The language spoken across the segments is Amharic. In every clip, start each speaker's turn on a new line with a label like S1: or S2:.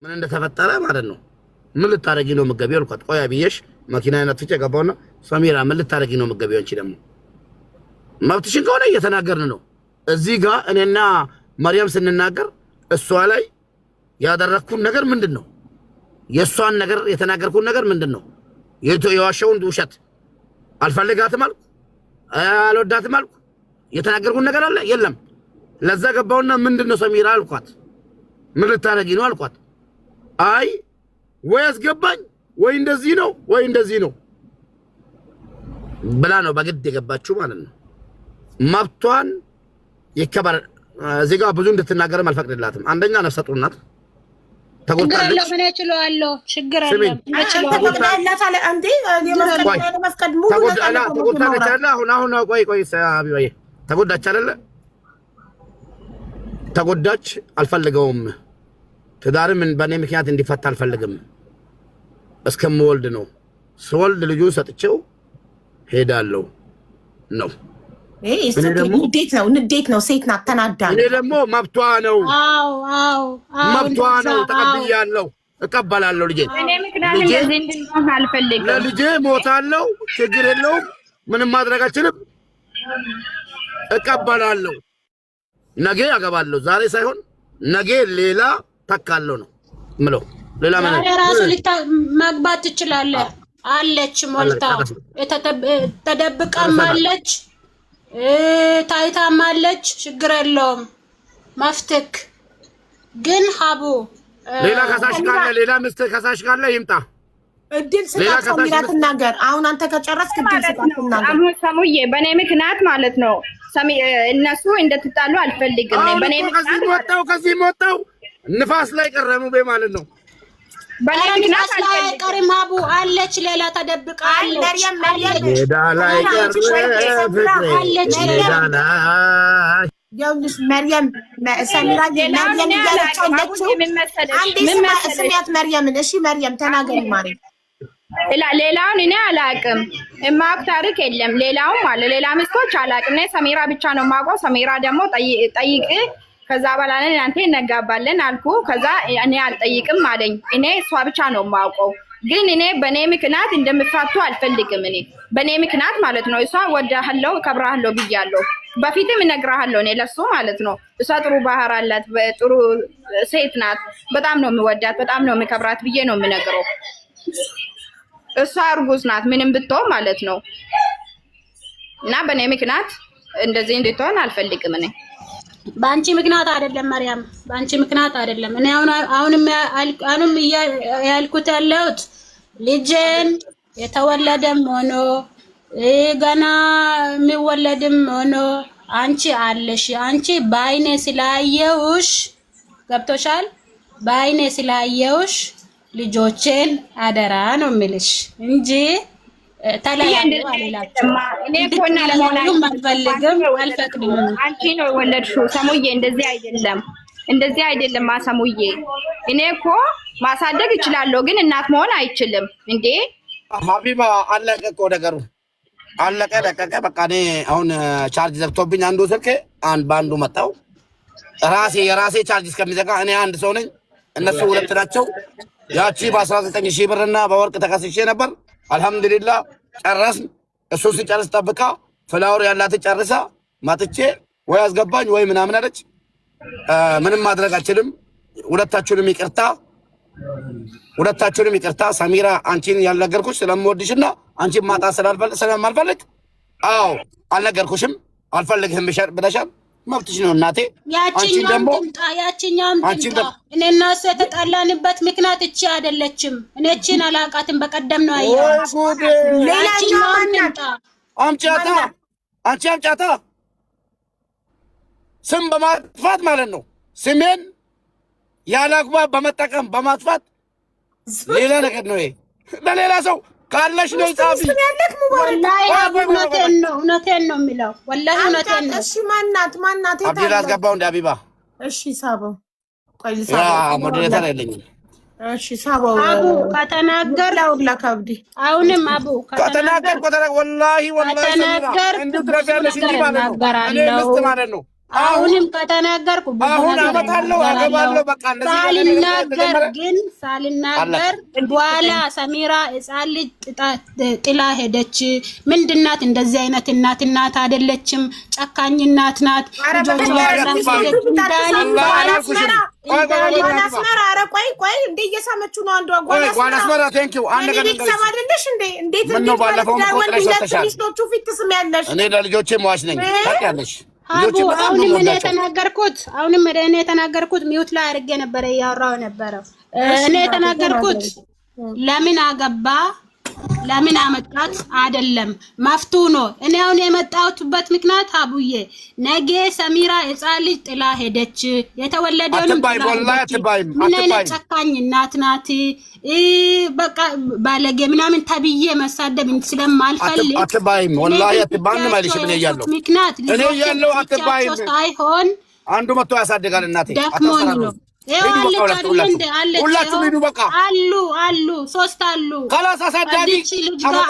S1: ምን እንደተፈጠረ ማለት ነው። ምን ልታረጊ ነው መገቢው አልኳት። ቆይ አብዬሽ መኪናዬን አጥፍቼ ገባውና ሰሚራ ምን ልታረጊ ነው መገቢው? አንቺ ደግሞ መብትሽን ከሆነ እየተናገርን ነው። እዚህ ጋር እኔና ማርያም ስንናገር እሷ ላይ ያደረኩን ነገር ምንድነው? የሷን ነገር የተናገርኩን ነገር ምንድነው? የዋሸውን ውሸት አልፈልጋትም አልኩ፣ አልወዳትም አልኩ። የተናገርኩን ነገር አለ የለም። ለዛ ገባውና ምንድነው ሰሚራ አልኳት። ምን ልታረጊ ነው አልኳት። አይ ወይ አስገባኝ ወይ እንደዚህ ነው ወይ እንደዚህ ነው ብላ ነው በግድ የገባችው ማለት ነው። መብቷን ይከበር። እዚህ ጋር ብዙ እንድትናገር አልፈቅድላትም። አንደኛ ነፍሰ ጡር ናት፣ ተጎድታለች። ምን እችላለሁ? ችግር የለም ተጎዳች አይደለ? ተጎዳች። አልፈልገውም። ትዳርም በእኔ ምክንያት እንዲፈታ አልፈልግም። እስከምወልድ ነው። ስወልድ ልጁን ሰጥቼው ሄዳለሁ ነው።
S2: ንዴት ነው። ሴት ናት፣ ተናዳ።
S1: እኔ ደግሞ መብቷ ነው፣ መብቷ ነው። ተቀብያለሁ፣ እቀበላለሁ። ለልጄ ሞታለሁ፣ ችግር የለውም። ምንም ማድረግ አልችልም፣ እቀበላለሁ። ነገ አገባለሁ፣ ዛሬ ሳይሆን ነገ ሌላ ተካለሁ ነው ምለው። ሌላ ምን
S3: ራሱ ማግባት ትችላለህ። አለች ሞልታ ተደብቃም አለች፣ ታይታም አለች። ችግር የለውም። መፍትክ ግን ሀቡ
S1: ሌላ ከሳሽ ካለ ሌላ ምስት ከሳሽ ካለ ይምጣ።
S2: እድል ስጣት ሰሚራ ትናገር። አሁን አንተ ከጨረስክ እድል ስጣት ትናገር።
S4: አሁን ሰሙዬ በኔ ምክንያት ማለት ነው እነሱ እንደተጣሉ አልፈልግም። በኔ ምክንያት
S1: ከዚህ ወጣው ንፋስ ላይ ቀረሙ ማለት ነው።
S3: በኔ ምክንያት ላይ ቀረም ሀቡ አለች፣ ሌላ ተደብቃ አለች።
S1: ሜዳ ላይ አለች፣ ሜዳ ላይ
S2: ያውልሽ መርየም ሰሚራ መርየም ያለቻለችው አንዴ ስሚያት መርየምን። እሺ መርየም ተናገሪ ማሪ።
S4: ሌላውን እኔ አላቅም፣ የማውቅ ታሪክ የለም። ሌላውን ማለት ሌላ ምስቶች አላቅም። እኔ ሰሚራ ብቻ ነው የማውቀው። ሰሚራ ደግሞ ጠይቅ፣ ከዛ በኋላ እናንተ እነጋባለን አልኩ። ከዛ እኔ አልጠይቅም አለኝ። እኔ እሷ ብቻ ነው የማውቀው። ግን እኔ በኔ ምክንያት እንደምፋቱ አልፈልግም። እኔ በኔ ምክንያት ማለት ነው። እሷ ወዳለሁ ከብራለሁ ብያለሁ። በፊትም እነግራለሁ እኔ ለሱ ማለት ነው። እሷ ጥሩ ባህር አላት፣ ጥሩ ሴት ናት። በጣም ነው የምወዳት፣ በጣም ነው የምከብራት ብዬ ነው የምነግረው። እሷ እርጉዝ ናት ምንም ብትሆን ማለት ነው። እና በኔ ምክንያት እንደዚህ እንድትሆን አልፈልግም። እኔ
S3: በአንቺ ምክንያት አይደለም መርያም፣ በአንቺ ምክንያት አይደለም። እኔ አሁንም ያልኩት ያለሁት ልጄን የተወለደም ሆኖ ገና የሚወለድም ሆኖ አንቺ አለሽ። አንቺ በአይኔ ስላየውሽ ገብቶሻል። በአይኔ ስላየውሽ ልጆቼን አደራ ነው የምልሽ እንጂ ተለያዩ አልላችሁም።
S4: እኔ ኮና ለማንም
S3: አልፈልግም፣ አልፈቅድም።
S4: አንቺ ነው የወለድሽው ሰሙዬ። እንደዚህ አይደለም፣ እንደዚህ አይደለም ማሰሙዬ። እኔ እኮ ማሳደግ እችላለሁ፣ ግን እናት መሆን አይችልም እንዴ።
S1: ሀቢባ አለቀ እኮ ነገሩ፣ አለቀ ደቀቀ። በቃ እኔ አሁን ቻርጅ ዘግቶብኝ አንዱ ስልክ በአንዱ መጣው። የራሴ ቻርጅ እስከሚዘጋ እኔ አንድ ሰው ነኝ፣ እነሱ ሁለት ናቸው። ያቺ በ19,000 ብርና በወርቅ ተከስሼ ነበር። አልহামዱሊላህ ጨረስን። እሱ ሲጨርስ ጠብቃ ፍላወር ያላት ጨርሳ ማጥቼ ወይ አስገባኝ ወይ ምናምን አለች። ምንም ማድረግ አልችልም። ሁለታችሁንም ይቅርታ። ሰሚራ አንቺን ያልነገርኩሽ ስለምወድሽና አንቺን ማጣት ስለማልፈልግ አዎ አልነገርኩሽም፣ አልፈልግህም ብለሻል። መብትሽ ነው እናቴ።
S3: ያቺኛውም ትምጣ። እኔ እና እሱ የተጣላንበት ምክንያት እቺ አይደለችም። እኔ እቺን አላውቃትም። በቀደም ነው አየሁት። ሌላኛውም ትምጣ።
S1: አምጫታ ስም በማጥፋት ማለት ነው። ስሜን ያለ አግባብ በመጠቀም በማጥፋት ሌላ ነገር ነው። ይሄ ለሌላ ሰው ካለሽ ነው ጻፊ።
S3: እውነቴን ነው የሚለው። ወላሂ እውነቴን ነው።
S2: እሺ ማናት
S1: አብዲላ አስገባው እንደ አቢባ።
S2: እሺ ሳበው፣ ቆይ
S1: ሞዴሬተር የለኝም።
S2: እሺ ሳበው
S3: አቡ ከተናገር
S2: ለከብዲ
S3: አሁንም አቡ
S1: ከተናገር ወላሂ
S3: ከተናገር
S1: እንዴት ረጋለሽ እንጂ ማለት ነው። እኔ ምስት ማለት ነው።
S3: አሁንም ከተናገርኩ
S1: አሁን አመጣለሁ አገባለሁ በቃ
S3: ሳልናገር በኋላ ሰሚራ ሕፃን ልጅ ጥላ ሄደች። ምንድናት? እንደዚህ አይነት እናት አይደለችም። ጨካኝ እናት ናት።
S2: ቆይ እንደ እየሳመችው ነው። አንዷ ጓናስመራ
S1: ቴንኪው አንድ
S2: ቤተሰብ አይደለሽ እንዴ? እንዴት ሚስቶቹ ፊት ትስሚያለሽ?
S1: እኔ ለልጆቼ መዋሽ ነኝ ታውቂያለሽ።
S3: አሁንም እኔ የተናገርኩት ሚውት ላይ አድርጌ ነበረ እያወራሁ ነበረው። እኔ የተናገርኩት ለምን አገባ ለምን አመጣት አይደለም፣ መፍቱ ነው። እኔ አሁን የመጣሁበት ምክንያት አቡዬ ነገ ሰሚራ ሕፃን ልጅ ጥላ ሄደች። የተወለደውን ምን ጨካኝ እናት ናት። በቃ ባለጌ ምናምን ተብዬ መሳደብ ስለማልፈልግ
S1: አትባይም። ወላሂ አትባይም ማለት ምን ያያለው
S3: ምክንያት ልጆቻቸው ሳይሆን
S1: አንዱ መጥቶ ያሳድጋል። እናቴ
S3: ደክሞኝ ነው።
S1: ሁላችሁም ሂዱ በቃ።
S3: አሉ ሶስት አሉ።
S1: ካላስ አሳዳጊ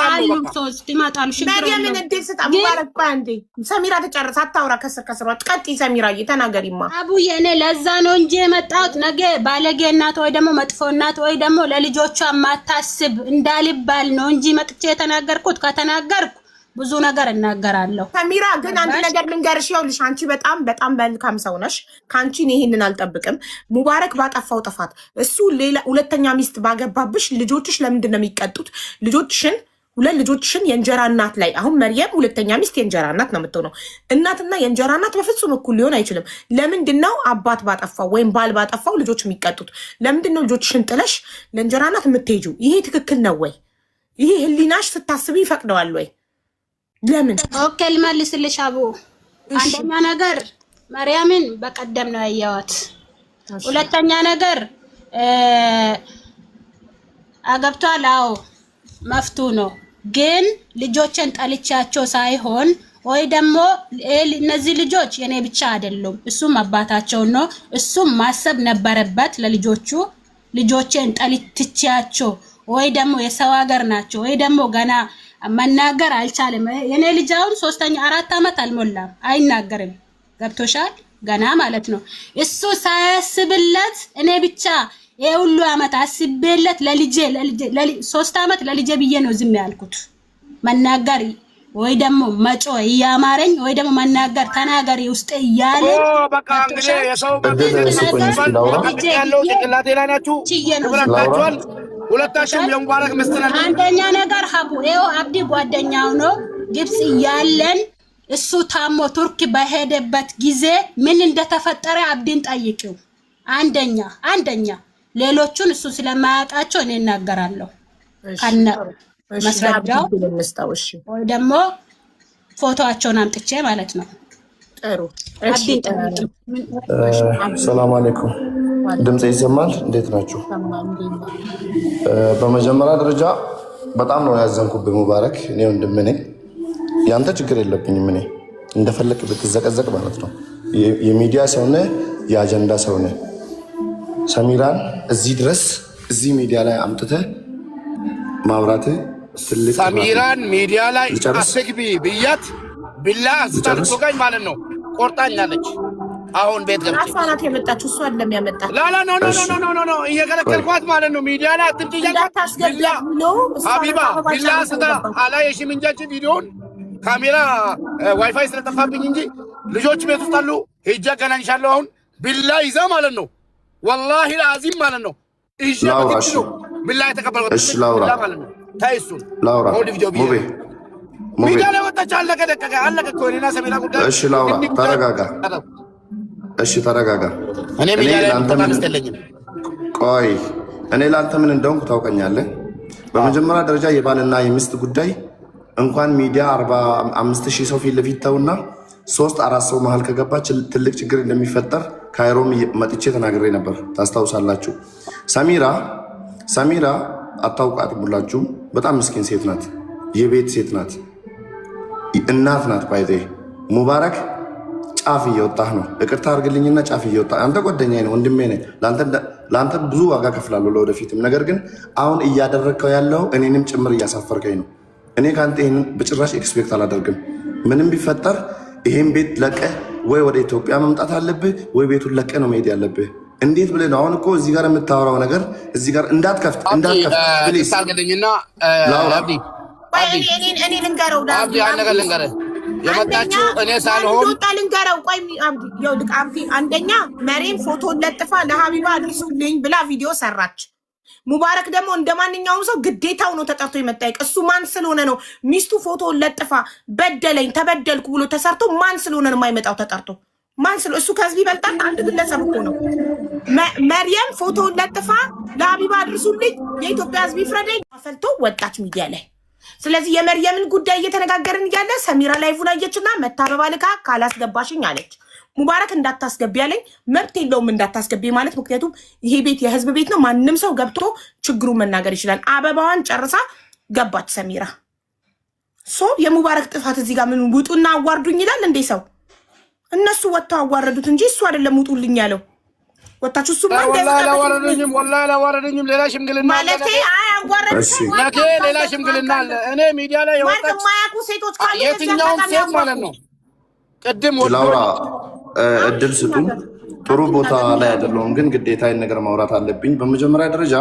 S3: አሉ ሶስት ይመጣሉ።
S2: ምን እንዴት ስጣ ሙባረክ ባንዴ ሰሚራ ተጨርስ። አታውራ ከስር ቀጥይ ሰሚራ እየተናገሪማ
S3: አቡዬ። እኔ ለዛ ነው እንጂ የመጣሁት ነገ ባለጌ እናት ወይ ደግሞ መጥፎ እናት ወይ ደግሞ ለልጆቿ ማታስብ እንዳልባል ነው እንጂ መጥቼ የተናገርኩት። ከተናገርኩ ብዙ ነገር እናገራለሁ።
S2: ሰሚራ ግን አንድ ነገር ልንገርሽ፣ ይኸውልሽ አንቺ በጣም መልካም ሰው ነሽ። ካንቺ ይሄንን አልጠብቅም። ሙባረክ ባጠፋው ጥፋት እሱ ሌላ ሁለተኛ ሚስት ባገባብሽ ልጆችሽ ለምንድን ነው የሚቀጡት? ሁለት ልጆችሽን የእንጀራ እናት ላይ አሁን መርየም ሁለተኛ ሚስት የእንጀራ እናት ነው የምትሆነው። እናትና የእንጀራ እናት በፍጹም እኩል ሊሆን አይችልም። ለምንድን ነው አባት ባጠፋው ወይም ባል ባጠፋው ልጆች የሚቀጡት? ለምንድን ነው ልጆችሽን ጥለሽ ለእንጀራ እናት የምትሄጂው? ይሄ ትክክል ነው ወይ? ይሄ ህሊናሽ ስታስቢ ይፈቅደዋል ወይ? ለምን?
S3: ኦኬ ልመልስልሽ አቡ። አንደኛ ነገር መርያምን በቀደም ነው ያየዋት። ሁለተኛ ነገር አገብቷል። አዎ መፍቱ ነው። ግን ልጆችን ጠልቻቸው ሳይሆን ወይ ደግሞ እነዚህ ልጆች የኔ ብቻ አይደሉም፣ እሱም አባታቸው ነው። እሱም ማሰብ ነበረበት ለልጆቹ። ልጆችን ጠልቻቸው ወይ ደግሞ የሰው ሀገር ናቸው ወይ ደግሞ ገና መናገር አልቻለም። የኔ ልጅ አሁን 4 ዓመት አልሞላም፣ አይናገርም። ገብቶሻል? ገና ማለት ነው። እሱ ሳያስብለት እኔ ብቻ የሁሉ ዓመት አስቤለት ለልጄ 3 ዓመት ለልጄ ብዬ ነው ዝም ያልኩት። መናገር ወይ ደግሞ መጮ እያማረኝ ወይ ደግሞ መናገር ተናገሪ ውስጥ እያለ
S1: በቃ እንግዲህ የሰው ያለው ጭንቅላቴ ላይ ናችሁ ተብራችኋል። ሁለታችሁም የሙባረክ መስተናል።
S3: አንደኛ ነገር ሀቡ ይኸው አብዲ ጓደኛው ነው። ግብጽ እያለን እሱ ታሞ ቱርክ በሄደበት ጊዜ ምን እንደተፈጠረ አብዲን ጠይቂው። አንደኛ ሌሎቹን እሱ ስለማያውቃቸው እኔ እናገራለሁ ከነ መስረጃው ወይ ደግሞ ፎቶአቸውን አምጥቼ ማለት ነው።
S2: ጥሩ
S5: ሰላም አለይኩም። ድምጽ ይሰማል? እንዴት ናችሁ? በመጀመሪያ ደረጃ በጣም ነው ያዘንኩብህ ሙባረክ። እኔ ወንድም ነኝ፣ ያንተ ችግር የለብኝም። እኔ እንደፈለክ ብትዘቀዘቅ ማለት ነው። የሚዲያ ሰው ነህ፣ የአጀንዳ ሰው ነህ። ሰሚራን እዚህ ድረስ እዚህ ሚዲያ ላይ አምጥተህ ማውራትህ ትልቅ
S1: ሰሚራን ሚዲያ ላይ አስግቢ ብያት ቢላ አስታርቆኝ ማለት ነው። ቆርጣኛለች። አሁን ቤት ገብቼ
S2: አሳናት የመጣችው እሷ አይደለም ያመጣች።
S1: ኖ እየከለከልኳት ማለት ነው። ሚዲያ ላይ አትምጪ ሀቢባ ቢላ ስታ አላየሽም እንጂ አንቺ ቪዲዮውን ካሜራ ዋይፋይ ስለጠፋብኝ እንጂ ልጆች ቤት ውስጥ አሉ። ሄጄ አገናኝሻለሁ። አሁን ቢላ ይዛ ማለት ነው። ወላሂ አዚም ማለት ነው። እሺ ቢላ የተቀበልኩት
S5: እሺ ላውራ
S1: ማለት ነው። ታይሱን
S5: ላውራ
S1: ሚዲያ ላይ ወጣች። አለቀ ደቀቀ አለቀ እኮ እኔና ሰሜና ጉዳይ።
S5: እሺ ላውራ ተረጋጋ። እሺ ተረጋጋ።
S1: እኔ ሚዲያ ላይ ተማምስተልኝ።
S5: ቆይ እኔ ላንተ ምን እንደሆንኩ ታውቀኛለህ። በመጀመሪያ ደረጃ የባልና የሚስት ጉዳይ እንኳን ሚዲያ 45,000 ሰው ፊት ለፊት ተውና 3-4 ሰው መሃል ከገባች ትልቅ ችግር እንደሚፈጠር ካይሮም መጥቼ ተናግሬ ነበር። ታስታውሳላችሁ። ሰሚራ አታውቃትም ሁላችሁም። በጣም ምስኪን ሴት ናት። የቤት ሴት ናት። እናት ናት። ባይዜ ሙባረክ ጫፍ እየወጣህ ነው። ይቅርታ አድርግልኝና ጫፍ እየወጣ አንተ ጓደኛዬ ነው፣ ወንድሜ ነህ። ለአንተ ብዙ ዋጋ ከፍላለሁ ለወደፊትም። ነገር ግን አሁን እያደረግከው ያለው እኔንም ጭምር እያሳፈርከኝ ነው። እኔ ከአንተ ይህንን በጭራሽ ኤክስፔክት አላደርግም። ምንም ቢፈጠር ይሄን ቤት ለቀህ ወይ ወደ ኢትዮጵያ መምጣት አለብህ ወይ ቤቱን ለቀህ ነው መሄድ ያለብህ። እንዴት ብለህ ነው አሁን እኮ እዚህ ጋር የምታወራው ነገር እዚህ ጋር እንዳትከፍት ፕሊዝ
S1: ታርገልኝና አብዲ
S2: እኔ ልንገረው
S1: አብዲ አንገር ልንገርህ የመጣችው እኔ ሳልሆን
S2: ልንገረው ቆይ አብዲ አንደኛ መሬም ፎቶ ለጥፋ ለሀቢባ አድርሱልኝ ብላ ቪዲዮ ሰራች። ሙባረክ ደግሞ እንደማንኛውም ሰው ግዴታው ነው ተጠርቶ የመጣየቅ። እሱ ማን ስለሆነ ነው ሚስቱ ፎቶ ለጥፋ በደለኝ ተበደልኩ ብሎ ተሰርቶ ማን ስለሆነ ነው የማይመጣው ተጠርቶ? ማን ስለ እሱ ከህዝብ ይበልጣል? አንድ ግለሰብ እኮ ነው። መርየም ፎቶ ለጥፋ ለሀቢባ አድርሱልኝ የኢትዮጵያ ህዝብ ይፍረደኝ አፈልቶ ወጣች ሚዲያ ላይ። ስለዚህ የመርየምን ጉዳይ እየተነጋገርን እያለ ሰሚራ ላይቭን አየችና መታበባ ልካ ካላስገባሽኝ አለች። ሙባረክ እንዳታስገቢ ያለኝ መብት የለውም እንዳታስገቢ ማለት፣ ምክንያቱም ይሄ ቤት የህዝብ ቤት ነው። ማንም ሰው ገብቶ ችግሩን መናገር ይችላል። አበባዋን ጨርሳ ገባች ሰሚራ። የሙባረክ ጥፋት እዚህ ጋር ምን ውጡና አዋርዱኝ ይላል እንዴ ሰው? እነሱ ወጥተው አዋረዱት እንጂ እሱ አይደለም ውጡልኝ ያለው። ወጣችሁ እሱ
S1: ወላሂ አላዋረዱኝም። ሌላ ሽምግልና
S2: ማለት
S1: ሌላ ሽምግልና አለ። እኔ ሚዲያ ላይ የወጣች
S2: ሴቶች ካሉ
S1: የትኛውም ሴት ማለት ነው ቅድም
S5: ላውራ እድል ስጡኝ። ጥሩ ቦታ ላይ አይደለሁም፣ ግን ግዴታ ይህን ነገር ማውራት አለብኝ። በመጀመሪያ ደረጃ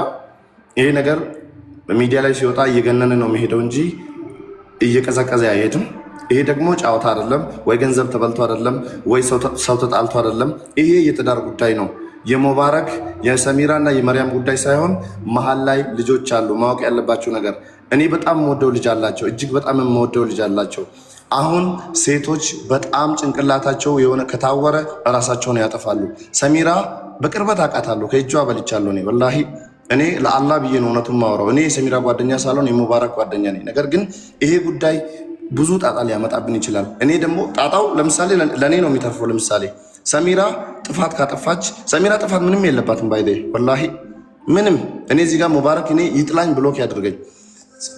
S5: ይሄ ነገር ሚዲያ ላይ ሲወጣ እየገነነ ነው የሚሄደው እንጂ እየቀዘቀዘ አይሄድም። ይሄ ደግሞ ጫወታ አይደለም፣ ወይ ገንዘብ ተበልቶ አይደለም፣ ወይ ሰው ተጣልቶ አይደለም። ይሄ የትዳር ጉዳይ ነው። የሙባረክ የሰሚራና የመርያም ጉዳይ ሳይሆን መሀል ላይ ልጆች አሉ። ማወቅ ያለባቸው ነገር እኔ በጣም የምወደው ልጅ አላቸው፣ እጅግ በጣም የምወደው ልጅ አላቸው። አሁን ሴቶች በጣም ጭንቅላታቸው የሆነ ከታወረ ራሳቸውን ያጠፋሉ። ሰሚራ በቅርበት አውቃታለሁ፣ ከእጇ በልቻለሁ። እኔ ወላሂ እኔ ለአላህ ብዬ ነው እውነቱን ማወራው። እኔ የሰሚራ ጓደኛ ሳልሆን የሙባረክ ጓደኛ ነኝ። ነገር ግን ይሄ ጉዳይ ብዙ ጣጣ ሊያመጣብን ይችላል። እኔ ደግሞ ጣጣው ለምሳሌ ለእኔ ነው የሚተርፈው። ለምሳሌ ሰሚራ ጥፋት ካጠፋች፣ ሰሚራ ጥፋት ምንም የለባትም ባይደ ወላሂ ምንም። እኔ እዚህ ጋር ሙባረክ እኔ ይጥላኝ ብሎክ ያድርገኝ።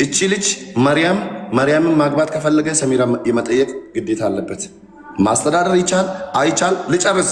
S5: እቺ ልጅ መርያምን ማግባት ከፈለገ ሰሚራ የመጠየቅ ግዴታ አለበት። ማስተዳደር ይቻል አይቻል ልጨርስ፣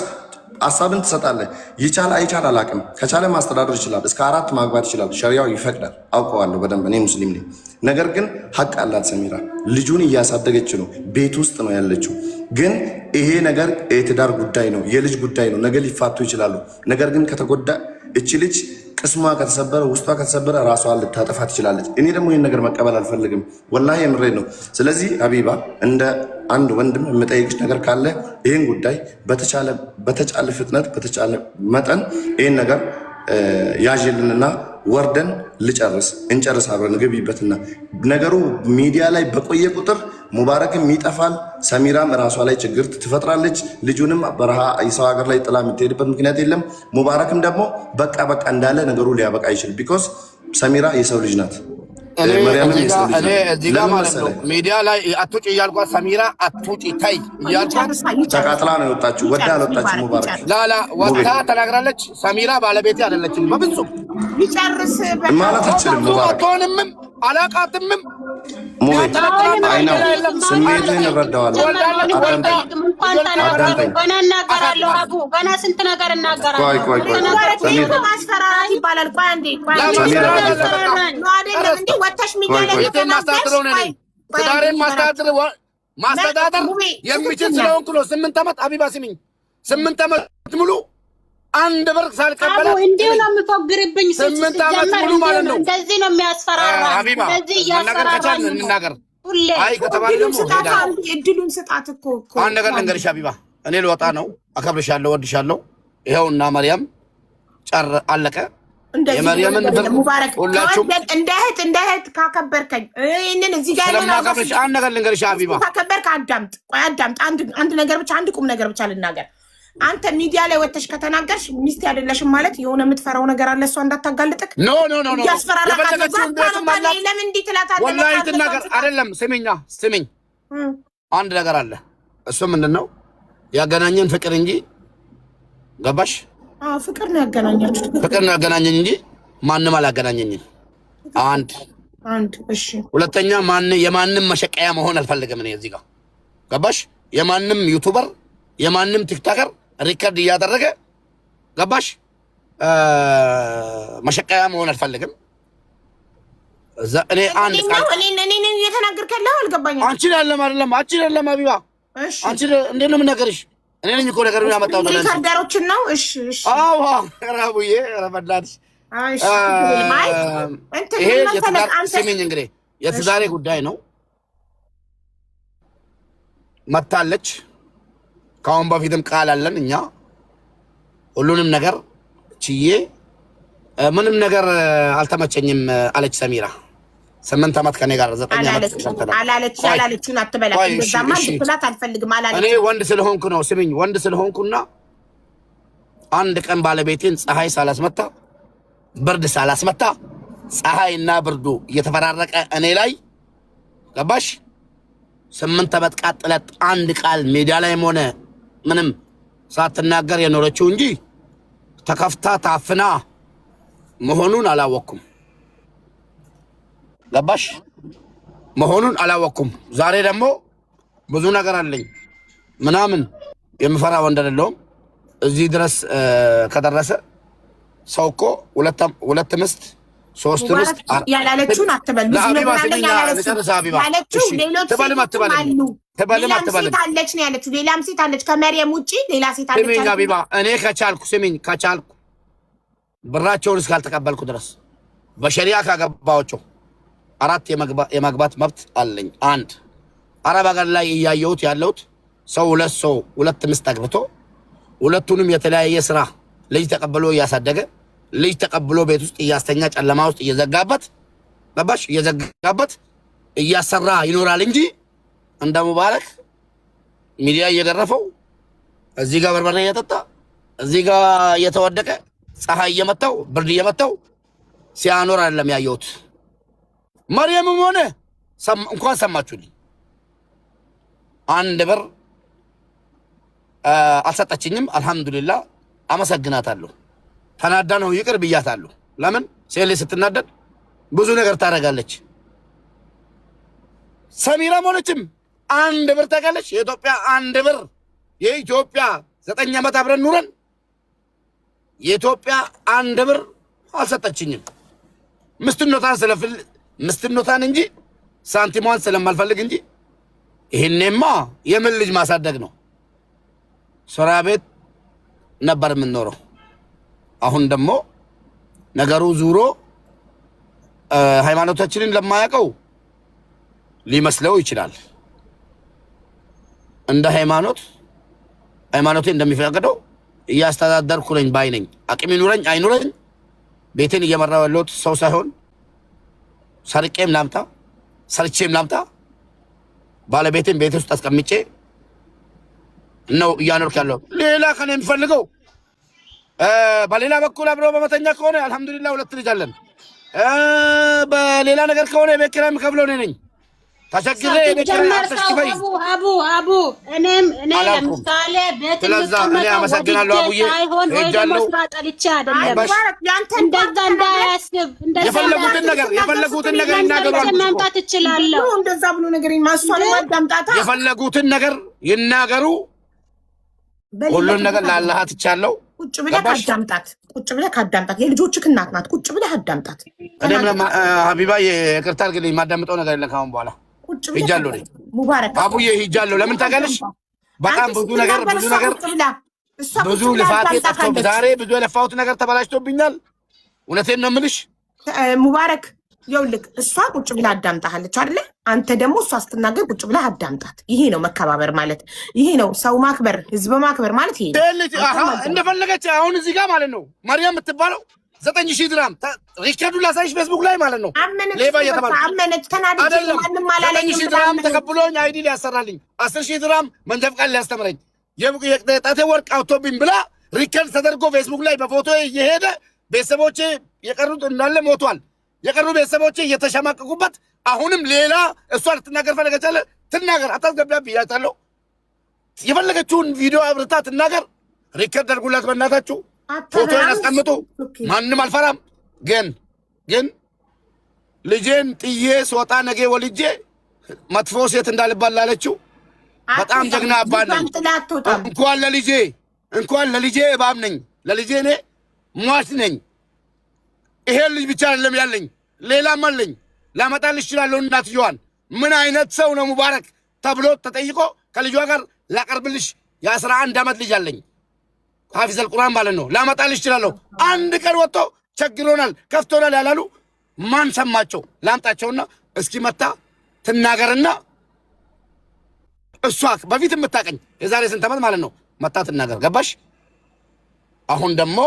S5: ሀሳብን ትሰጣለህ። ይቻል አይቻል አላቅም። ከቻለ ማስተዳደር ይችላል፣ እስከ 4 ማግባት ይችላል። ሸሪያው ይፈቅዳል፣ አውቀዋለሁ በደንብ። እኔ ሙስሊም ነኝ። ነገር ግን ሀቅ አላት ሰሚራ። ልጁን እያሳደገች ነው፣ ቤት ውስጥ ነው ያለችው። ግን ይሄ ነገር የትዳር ጉዳይ ነው፣ የልጅ ጉዳይ ነው። ነገ ሊፋቱ ይችላሉ። ነገር ግን ከተጎዳ እቺ ልጅ ቅስሟ ከተሰበረ፣ ውስጧ ከተሰበረ ራሷን ልታጠፋ ትችላለች። እኔ ደግሞ ይህን ነገር መቀበል አልፈልግም። ወላሂ የምሬድ ነው። ስለዚህ ሀቢባ እንደ አንድ ወንድም የምጠይቅሽ ነገር ካለ ይህን ጉዳይ በተቻለ ፍጥነት በተቻለ መጠን ይህን ነገር ያዥልንና ወርደን እንጨርስ አብረን ግቢበትና ነገሩ ሚዲያ ላይ በቆየ ቁጥር ሙባረክም ይጠፋል፣ ሰሚራም እራሷ ላይ ችግር ትፈጥራለች። ልጁንም በረሃ የሰው ሀገር ላይ ጥላ የምትሄድበት ምክንያት የለም። ሙባረክም ደግሞ በቃ እንዳለ ነገሩ ሊያበቃ አይችል። ቢኮዝ ሰሚራ የሰው ልጅ ናት።
S1: እኔ እዚህ ጋር ማለት ነው ሚዲያ ላይ አትውጪ እያልኳት ሰሚራ አትውጪ ታይ እያልኳት
S5: ተቃጥላ ነው የወጣችው። ወዳ አልወጣችም። ሙባረክ
S1: ላላ ወጣ ተናግራለች። ሰሚራ ባለቤቴ አይደለችም በፍጹም
S2: ይጨርስ
S5: ማለት አትችልም። ሙባረክ
S1: አትሆንምም፣ አላቃትምም።
S5: ሙቤት አይነው ስሜትን እረዳዋለሁ።
S3: ገና እናገራለሁ አቡ፣ ገና ስንት ነገር እናገራለሁ።
S5: ቆይ
S2: ማስፈራራት ይባላል። ቆይ አንዴ
S1: ትዳሬን ማስተዳደር የሚችል ስለሆንኩ ነው። 8 ዓመት አቢባ ስሚኝ፣ 8 ዓመት ሙሉ አንድ ብር ሳልቀበላት
S3: እንዲሁ ነው የሚፎግርብኝ።
S1: 8 ዓመት ሙሉ ማለት ነው።
S3: እንደዚህ ነው የሚያስፈራራ።
S1: አቢባ መናገር ከቻልን እንናገር። አይ ከተባለ ደግሞ
S2: እድሉን ስጣት እኮ
S1: አንድ ነገር ልንገርሽ አቢባ፣ እኔ ልወጣ ነው። አከብርሻለሁ፣ ወድሻለሁ። ይኸውና መርያም አለቀ። የመርያምን
S2: ሙባረክ ሁላችሁም እንደ እህት ካከበርከኝ ይሄንን እዚህ ጋር
S1: ስለማከብርሽ አንድ ነገር ልንገርሽ አቢባ፣
S2: ካከበርክ አዳምጥ። ቆይ አዳምጥ። አንድ ነገር ብቻ አንድ ቁም ነገር ብቻ ልናገር። አንተ ሚዲያ ላይ ወጥተሽ ከተናገርሽ ሚስት አይደለሽም ማለት የሆነ የምትፈራው ነገር አለ። እሷ እንዳታጋልጥክ
S1: ኖ
S2: ያስፈራራካ ለምን እንዲህ ትላታለህ?
S1: ወላሂ ትናገር አይደለም። ስሚኝ አንድ ነገር አለ። እሱ ምንድነው ያገናኘን ፍቅር እንጂ ገባሽ?
S2: ፍቅር ነው ያገናኛችሁት።
S1: ፍቅር ነው ያገናኘኝ እንጂ ማንም አላገናኘኝም። አንድ እሺ። ሁለተኛ የማንም መሸቀያ መሆን አልፈልግም እኔ እዚህ ጋር ገባሽ? የማንም ዩቲዩበር የማንም ቲክቶከር ሪከርድ እያደረገ ገባሽ? መሸቀያ መሆን አልፈልግም። እኔ አንድ ቃል
S2: እኔ እየተናገርክ ያለው አልገባኝም።
S1: አንቺ አይደለም አቢባ፣ አንቺ እንዴት ነው የምናገርሽ? እኔ ነኝ እኮ ነገሩን ያመጣው ነው።
S2: ሪካርደሮችን ነው። እሺ እሺ።
S1: አዎ ራቡዬ ረበዳት።
S2: እሺ
S1: ይሄ ስሚኝ እንግዲህ የትዳሬ ጉዳይ ነው። መታለች። ከአሁን በፊትም ቃል አለን እኛ ሁሉንም ነገር ችዬ ምንም ነገር አልተመቸኝም አለች ሰሚራ። 8 ዓመት ከኔ ጋር 9 ዓመት
S2: አላለችውን አትበላት። እንደዛማ ልትላት አልፈልግም አላለች።
S1: እኔ ወንድ ስለሆንኩ ነው። ስሚኝ ወንድ ስለሆንኩና አንድ ቀን ባለቤቴን ፀሐይ ሳላስመታ ብርድ ሳላስመታ ፀሐይና ብርዱ እየተፈራረቀ እኔ ላይ ገባሽ 8 ዓመት ቃጥለት አንድ ቃል ሜዳ ላይም ሆነ ምንም ሳትናገር የኖረችው እንጂ ተከፍታ ታፍና መሆኑን አላወቅኩም። ገባሽ መሆኑን አላወቅኩም። ዛሬ ደግሞ ብዙ ነገር አለኝ ምናምን የምፈራ ወንድ አይደለሁም። እዚህ ድረስ ከደረሰ ሰው እኮ ሁለት ምስት 3 ምስት
S2: ያላለችውን አትበል። ብዙ ነገር አለ ያላለችው ሌሎች አለች ነው ያለችው። ሌላም ሴት አለች ከመርየም ውጪ ሌላ ሴት አለች።
S1: ስሚኝ ሀቢባ እኔ ከቻልኩ ብራቸውን እስካልተቀበልኩ ድረስ በሸሪያ ካገባቸው 4 የመግባት መብት አለኝ። 1 አረብ ሀገር ላይ እያየሁት ያለሁት ሰው 2 ምስት አግብቶ ሁለቱንም የተለያየ ስራ ልጅ ተቀብሎ እያሳደገ ልጅ ተቀብሎ ቤት ውስጥ እያስተኛ ጨለማ ውስጥ እየዘጋበት ገባሽ እየዘጋበት እያሰራ ይኖራል እንጂ እንደ ሙባረክ ሚዲያ እየገረፈው እዚህ ጋር በርበሬ እየጠጣ እዚህ ጋር እየተወደቀ ፀሐይ እየመታው ብርድ እየመታው ሲያኖር አይደለም ያየሁት። መርየምም ሆነ እንኳን ሰማችሁልኝ 1 ብር አልሰጠችኝም። አልሐምዱሊላህ አመሰግናታለሁ። ተናዳ ነው ይቅር ብያታለሁ። ለምን ሴሌ ስትናደድ ብዙ ነገር ታደርጋለች። ሰሚራም ሆነችም 1 ብር ታውቃለች። የኢትዮጵያ 1 ብር የኢትዮጵያ 9 ዓመት አብረን ኑረን የኢትዮጵያ 1 ብር አልሰጠችኝም። ምስትኖታን እንጂ ሳንቲሟን ስለማልፈልግ እንጂ ይሄኔማ የምን ልጅ ማሳደግ ነው። ሶራ ቤት ነበር የምንኖረው። አሁን ደግሞ ነገሩ ዙሮ ሃይማኖታችንን ለማያውቀው ሊመስለው ይችላል። እንደ ሃይማኖቴ እንደሚፈቅደው እያስተዳደርኩ ነኝ ባይ ነኝ። አቅም ይኑረኝ አይኑረኝ ቤቴን እየመራው ያለሁት ሰው ሳይሆን ሰርቄም ላምጣ ሰርቼም ላምጣ ባለቤቴን ቤት ውስጥ አስቀምጬ ነው እያኖርክ ያለው። ሌላ ከኔ የሚፈልገው በሌላ በኩል አብሮ በመተኛ ከሆነ አልሐምዱሊላህ 2 ልጅ አለን። በሌላ ነገር ከሆነ የቤት ኪራይ የምከፍለው እኔ ነኝ። ተቸግሬ የቤት ኪራይ አትሽከፈይ
S3: አቡ እኔ ለምሳሌ ቤት
S1: እኔ አመሰግናለሁ አቡዬ ሄጃለሁ።
S3: እንደዛ እንዳያስብ
S1: የፈለጉትን ነገር ይናገሩ።
S3: ማምጣት እችላለሁ።
S2: እንደዛ ብሎ ነገር ማሷን ማዳምጣታ
S1: የፈለጉትን ነገር ይናገሩ። ሁሉን ነገር ለአላህ ትቻለው።
S2: ቁጭ ብለህ ካዳምጣት የልጆችህ እናት ናት። ቁጭ ብለህ አዳምጣት።
S1: እኔም ሀቢባ ይቅርታ አድርግልኝ የማዳምጠው ነገር የለም ካሁን በኋላ ሂጃለሁ።
S2: ሙባረክ
S1: አቡዬ ሂጃለሁ። ለምን ታውቂያለሽ? በጣም ብዙ ልፋት ጠፍቶ ዛሬ ብዙ የለፋሁት ነገር ተበላሽቶብኛል። እውነቴን ነው የምልሽ
S2: ሙባረክ። ይኸውልህ እሷ ቁጭ ብላ አዳምጣሃለች አይደለ? አንተ ደግሞ እሷ ስትናገር ቁጭ ብላ አዳምጣት። ይሄ ነው መከባበር ማለት፣ ይሄ ነው ሰው ማክበር፣ ህዝብ ማክበር ማለት ይሄ ነው።
S1: እንደፈለገች አሁን እዚህ ጋር ማለት ነው ማርያም የምትባለው 9000 ድራም ሪከርዱን ላሳይሽ ፌስቡክ ላይ ማለት ነው። ሌባ
S2: አመነች ተናደደች። ማንንም አላለኝም።
S1: 9000 ድራም ተቀብሎኝ አይዲ ሊያሰራልኝ 10000 ድራም መንጃ ፈቃድ ሊያስተምረኝ የጣቴ ወርቅ አውቶብኝ ብላ ሪከርድ ተደርጎ ፌስቡክ ላይ በፎቶ እየሄደ ቤተሰቦቼ የቀሩት እንዳለ ሞቷል። የቀሩ ቤተሰቦቼ እየተሸማቀቁበት አሁንም ሌላ እሷ ልትናገር ፈለገቻለ ትናገር። አታስገቢያ ብያታለሁ። የፈለገችውን ቪዲዮ አብርታ ትናገር። ሪከርድ አድርጉላት በእናታችሁ። ፎቶን አስቀምጡ። ማንም አልፈራም። ግን ልጄን ጥዬ ስወጣ ነገ ወልጄ መጥፎ ሴት እንዳልባል ላለችው በጣም ጀግና አባት ነኝ። እንኳን ለልጄ እባብ ነኝ። ለልጄ እኔ ሟች ነኝ። ይሄን ልጅ ብቻ አይደለም ያለኝ ሌላም አለኝ። ላመጣልሽ እችላለሁ። እናትየዋን ምን አይነት ሰው ነው ሙባረክ ተብሎ ተጠይቆ ከልጇ ጋር ላቀርብልሽ የ11 ዓመት ልጅ አለኝ ሐፊዝ አልቁርአን ማለት ነው። ላመጣልሽ እችላለሁ። አንድ ቀን ወጥቶ ቸግሮናል ከፍቶናል ያላሉ ማን ሰማቸው? ላምጣቸውና እስኪ መታ ትናገርና እሷ በፊት የምታቀኝ የዛሬ ስንት ዓመት ማለት ነው መታ ትናገር። ገባሽ? አሁን ደግሞ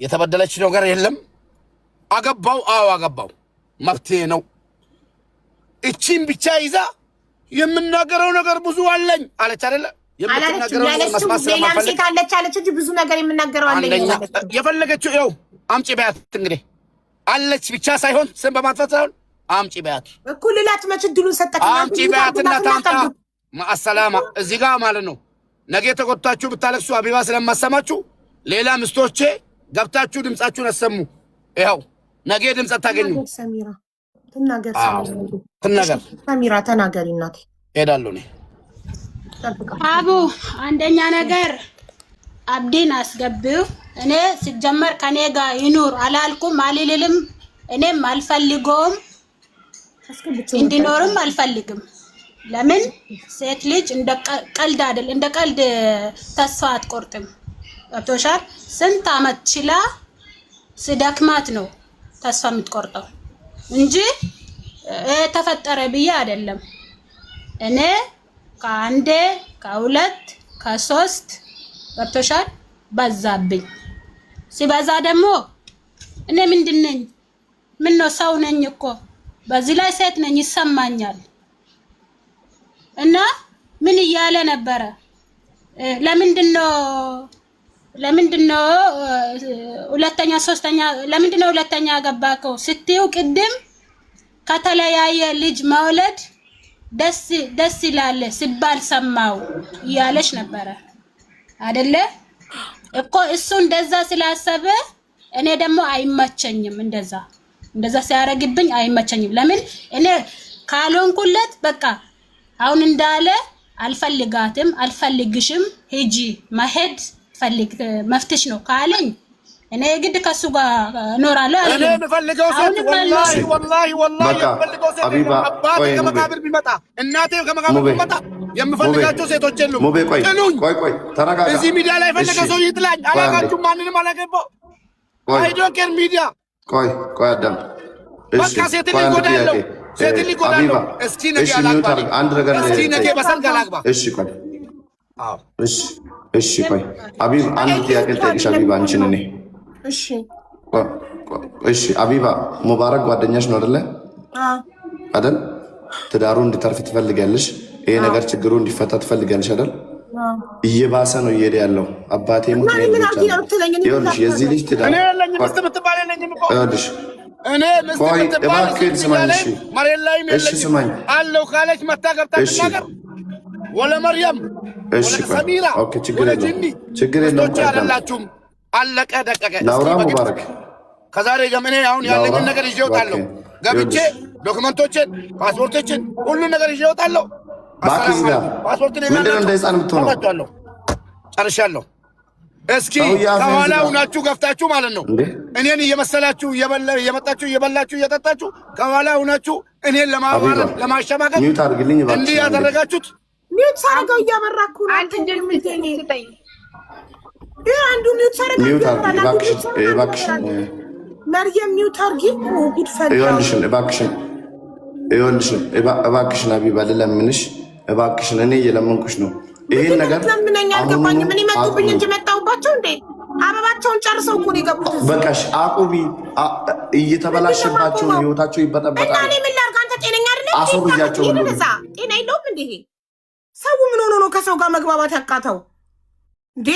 S1: የተበደለች ነገር የለም። አገባው፣ አዎ አገባው፣ መብቴ ነው። እቺን ብቻ ይዛ የምናገረው ነገር ብዙ አለኝ አለች አይደለ? የምትናገረው መስማት ስለማፈልግ
S2: አለች እንጂ ብዙ ነገር የምናገረው አለኝ
S1: የፈለገችው ይኸው አምጪ በያት። እንግዲህ አለች ብቻ ሳይሆን ስም በማጥፋት ሳይሆን አምጪ በያት።
S2: እኩልላት መች ድሉን ሰጠች።
S1: አምጪ በያትና ታምጣ። ማሰላማ እዚህ ጋር ማለት ነው። ነገ ተቆጣችሁ ብታለቅሱ አቢባ ስለማሰማችሁ ሌላ ምስቶቼ ገብታችሁ ድምጻችሁን አሰሙ። ይኸው ነገ ድምጽ አታገኙ።
S2: ሰሚራ ትናገር፣ ሰሚራ ተናገሪ እናቴ።
S1: ሄዳለሁ እኔ
S3: አቡ አንደኛ ነገር አብዲን አስገቢው። እኔ ሲጀመር ከኔ ጋር ይኑር አላልኩም አልልልም። እኔም አልፈልገውም እንዲኖርም አልፈልግም። ለምን ሴት ልጅ እንደ ቀልድ አይደል፣ እንደ ቀልድ ተስፋ አትቆርጥም። ገብቶሻል? ስንት አመት ችላ ስደክማት ነው ተስፋ የምትቆርጠው እንጂ ተፈጠረ ብዬ አይደለም። እኔ ከአንዴ ከሁለት ከሶስት ገብቶሻል በዛብኝ። ሲበዛ ደግሞ እኔ ምንድነኝ? ምን ነው ሰው ነኝ እኮ በዚህ ላይ ሴት ነኝ ይሰማኛል። እና ምን እያለ ነበረ? ለምንድነው ሁለተኛ ሶስተኛ ለምንድነው ሁለተኛ ገባከው ስትዩ ቅድም ከተለያየ ልጅ መውለድ ደስ ይላል ሲባል ሰማው እያለሽ ነበረ አይደለ እኮ። እሱ እንደዛ ስላሰበ እኔ ደግሞ አይመቸኝም። እንደዛ ሲያረግብኝ አይመቸኝም። ለምን እኔ ካልሆንኩለት በቃ አሁን እንዳለ አልፈልጋትም፣ አልፈልግሽም፣ ሂጂ መሄድ ፈልግ መፍትሽ ነው ካለኝ እኔ ግድ ከሱ ጋር እኖራለሁ።
S1: እኔ የምፈልገው ሴት ወላሂ የምፈልገው ሴት አባቴ ከመቃብር ቢመጣ እናቴ ከመቃብር ቢመጣ የምፈልጋቸው ሴቶች የሉም።
S5: ቆይ ተረጋጋ።
S1: እዚህ ሚዲያ ላይ ፈለገ ሰው ይጥላኝ። አላጋችሁም፣ ማንንም አላገባው። አይ ዶንት ኬር ሚዲያ። ቆይ
S5: አዳም
S1: በቃ ሴት ሊጎዳለው ሴት ሊጎዳለው። እስኪ ነገ አላግባ
S5: አንድ ነገር
S1: እስኪ ነገ በሰርግ አላግባ።
S5: እሺ ቆይ እሺ ቆይ አቢብ አንድ ጥያቄ ልጠይቅሽ። አቢብ አንቺን እኔ እሺ አቢባ ሙባረክ ጓደኛሽ ነው አይደለ? አይደል? ትዳሩ እንዲተርፍ ትፈልጋለሽ። ይሄ ነገር ችግሩ እንዲፈታ ትፈልጋለሽ አይደል? እየባሰ ነው እየሄደ ያለው። አባቴ ሙት ነው ይኸውልሽ፣ የዚህ ልጅ ትዳር
S1: እኔ ለኝ ምስት ብትባል የለኝም እኮ
S5: ይኸውልሽ።
S1: እኔ ምስት
S5: ቆይ
S1: ብትባል
S5: እባክህ ስማኝ። እሺ
S1: መሬት ላይ ነው
S5: ስማኝ
S1: አለው ካለች መታ ገብታ ትናገር። ወለ መርያም
S5: እሺ
S1: ሰሚራ
S5: ኦኬ፣ ችግር የለውም
S1: አይደላችሁም። አለቀ ደቀቀ።
S5: ላውራ ሙባረክ
S1: ከዛሬ ጀምሬ አሁን ያለኝን ነገር ይዤ እወጣለሁ። ገብቼ ዶክመንቶችን፣ ፓስፖርቶችን ሁሉ ነገር ይዤ እወጣለሁ። ፓስፖርትን
S5: ምንድን ነው እንደ ህፃን የምትሆነው?
S1: ጨርሻለሁ። እስኪ ከኋላ ሁናችሁ ገፍታችሁ ማለት ነው እኔን እየመሰላችሁ እየመጣችሁ እየበላችሁ እየጠጣችሁ ከኋላ ሁናችሁ እኔን ለማዋረድ ለማሸማቀቅ እንዲህ ያደረጋችሁት
S2: ሚውት ሳረጋው እያበራኩ ነው። አንተ እንደምትኝ ስጠኝ አንዱ ሚውት ሳረጋው
S5: እባክሽን
S2: መርየም ሚውት አርጊ። ጉድ ፈላ እባክሽን አቢባ ልለምንሽ እባክሽን፣ እኔ እየለመንኩሽ ነው። ይሄን ነገር ለምንኛ አልገባኝም። ምን ይመጡብኝ እንጂ መጣሁባቸው እንዴ? አበባቸውን ጨርሰው እኮ ነው የገቡት።
S5: በቃሽ አቁቢ። እየተበላሽባቸው ህይወታቸው ይበጠበጣል።
S2: እና እኔ ምን ላድርግ? አንተ ጤነኛ አይደለም።
S5: አስወርጃቸው ሁሉ
S2: ጤና የለውም እንዴ? ሰው ምን ሆኖ ነው ከሰው ጋር መግባባት ያቃተው እንዴ?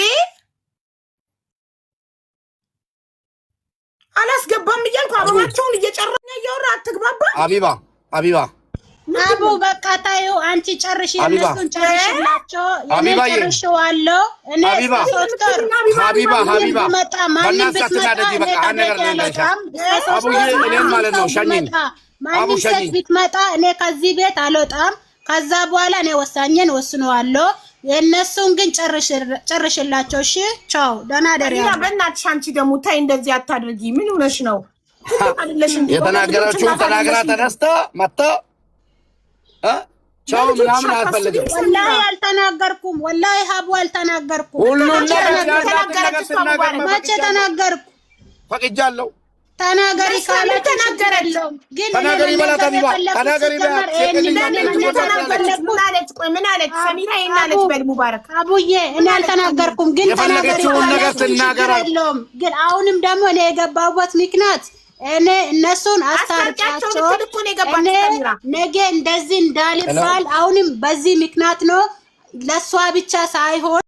S2: አላስገባም እያልኩ አበባቸውን እየጨረኛ እያወራ አትግባባ።
S1: አቢባ
S3: አቡ በቃ ታዩ። አንቺ ጨርሽ፣ የነሱን ጨርሽላቸው። ጨርሽዋለሁ እኔ ሶስተር
S1: ሀቢባ
S3: መጣ ማንም ብትመጣ እኔ ከዚህ ቤት አልወጣም። ከዛ በኋላ እኔ ወሳኝን ወስነዋለሁ። የነሱን ግን ጨርሽላቸው። እሺ ቻው፣ ደህና ደሪ።
S2: በእናትሽ አንቺ ደግሞ ታይ እንደዚህ አታድርጊ። ምን ሆነሽ ነው?
S1: የተናገረችውን ተናግራ ተነስታ መጣ ቻው ምናምን አልፈልግም።
S3: ወላሂ አልተናገርኩም። ወላሂ ሀቡ አልተናገርኩም።
S1: ሁሉን ነገር
S3: መቼ ተናገርኩ?
S1: ፈቅጃለሁ።
S3: ተናገሪ ካለ ተናገረች። ግን
S1: ተናገሪ በላት አቢባ ተናገሪ በላት።
S2: ምን አለች ሰሚራ? ይሄን አለች በል ሙባረክ
S3: አቡዬ እኔ አልተናገርኩም። ግን ተናገሪ
S1: ነገር ትናገራለች።
S3: ግን አሁንም ደግሞ እኔ የገባሁበት ምክንያት እኔ እነሱን አስታርቃቸው እኔ ነገ እንደዚህ እንዳልባል አሁንም በዚህ ምክንያት ነው። ለሷ ብቻ ሳይሆን